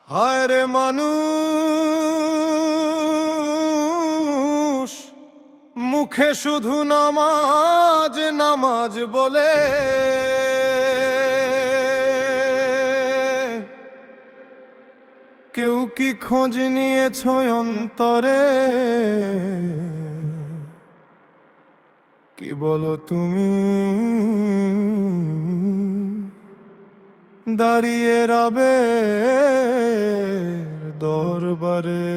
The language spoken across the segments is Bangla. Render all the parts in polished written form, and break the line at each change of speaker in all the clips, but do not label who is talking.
হায় রে মানুষ, মুখে শুধু নামাজ নামাজ বলে, কেউ কি খোঁজ নিয়েছ অন্তরে? কি বলো তুমি দাঁড়িয়ে রবে দরবারে?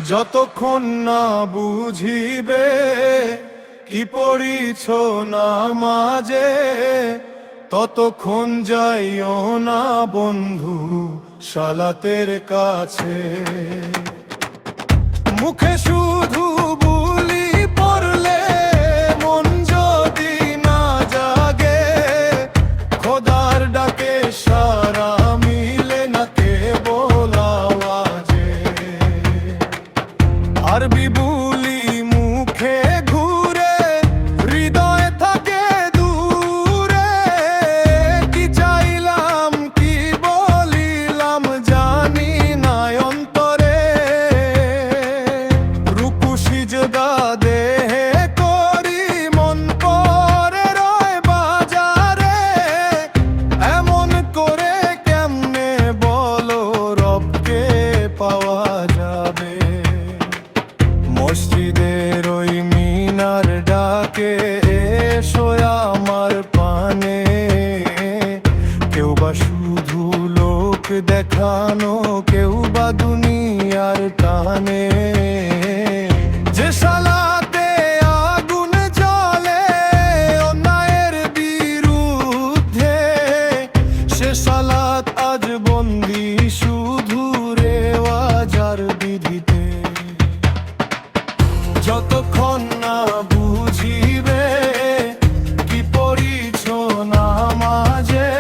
যতক্ষণ না বুঝিবে কি পড়িছ নামাজে, ততক্ষণ যাইও না বন্ধু সালাতের কাছে। মুখে শুধু বুলি পড়লে মন যদি না জাগে, খোদার ডাকে সারা মিলে না কেবল আওয়াজে। আরবি বুলি মুখে ঘুরে হৃদয় থাকে দূরে, কি চাইলাম কি বলিলাম জানি না অন্তরে। রুকু সিজদা দেহে করি মন পরে রয় বাজারে, এমন করে কেমনে বলো রবকে পাওয়া যাবে? মসজিদের ওই মিনার ডাকে এসো আমার পানে, কেউ বা শুধু লোক দেখানো, কেউ বা দুনিয়ার টানে। যে সালাতে আগুন জ্বলে অন্যায়ের বিরুদ্ধে, সে সালাত আজ বন্দী শুধু রেওয়াজার বিধিতে। যতক্ষণ না বুঝিবে কি পড়িছ নামাজে,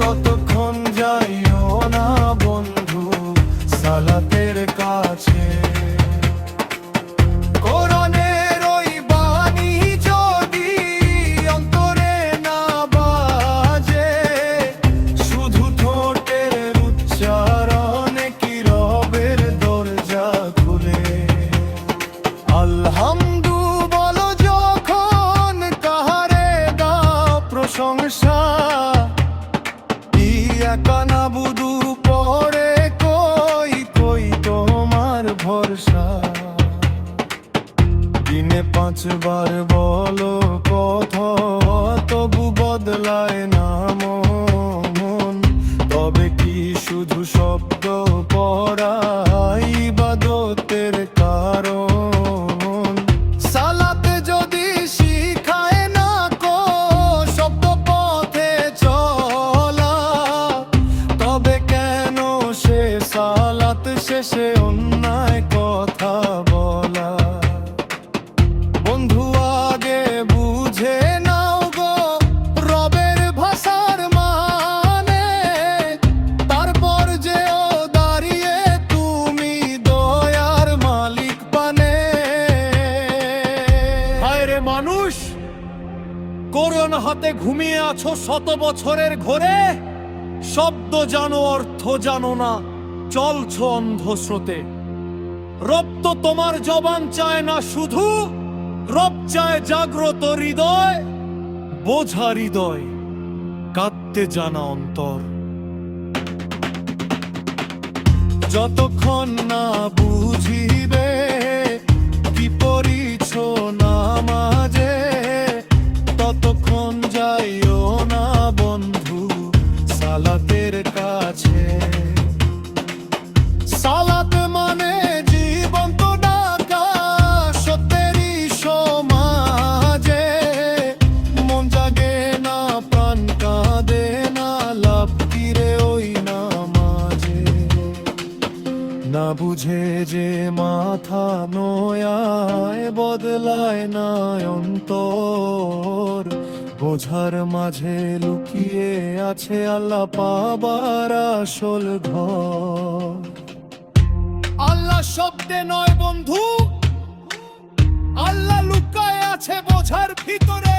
ততক্ষণ যাইও না বন্ধু সালাতের কাছে। কোরআনের ওই বাণী যদি অন্তরে না বাজে, শুধু ঠোঁটের উচ্চারণে কি রবের দরজা খুলে? আলহামদু বলো যখন কাহারে দাও প্রশংসা, ইয়াকা নাবুদু পরে কই কই তোমার ভরসা। দিনে 5 বার বলো কথা, তবু বদলায় না মন। তবে কি শুধু শব্দ পড়া ইবাদতের কারণ? সালাতে যদি শিখায় না কো শব্দ পথে চলা, তবে কেন সে সালাত শেষে অন্যায় কথা বলা? বন্ধু আগে বুঝে নাও গো রবের ভাষার মানে, তারপর যেও দাঁড়িয়ে তুমি দয়ার মালিক পানে। হায় রে মানুষ, কোরআন হাতে ঘুমিয়ে আছো 100 বছরের ঘোরে, শব্দ জানো অর্থ জানো না, চলছো অন্ধ স্রোতে। রব তো তোমার জবান চায় না শুধু, রব চায় জাগ্রত হৃদয়, বোঝা হৃদয়, কাঁদতে জানা অন্তর। যতক্ষণ না বুঝিবে কি পড়িছ নামাজে, ততক্ষণ যাইও না বন্ধু সালাতের কাছে। সালাত মানে জীবন্ত ডাকা সত্যেরই সমাজে, মন জাগে না প্রাণ কাঁদে না, লাভ কিরে ওই নামাজে। না বুঝে যে মাথা নোয়ায় বদলায় না অন্তর, বোঝার মাঝে লুকিয়ে আছে আল্লাহ পাবার আসল ঘর। আল্লাহ শব্দে নয় বন্ধু, আল্লাহ লুকায় আছে বোঝার ভিতরে।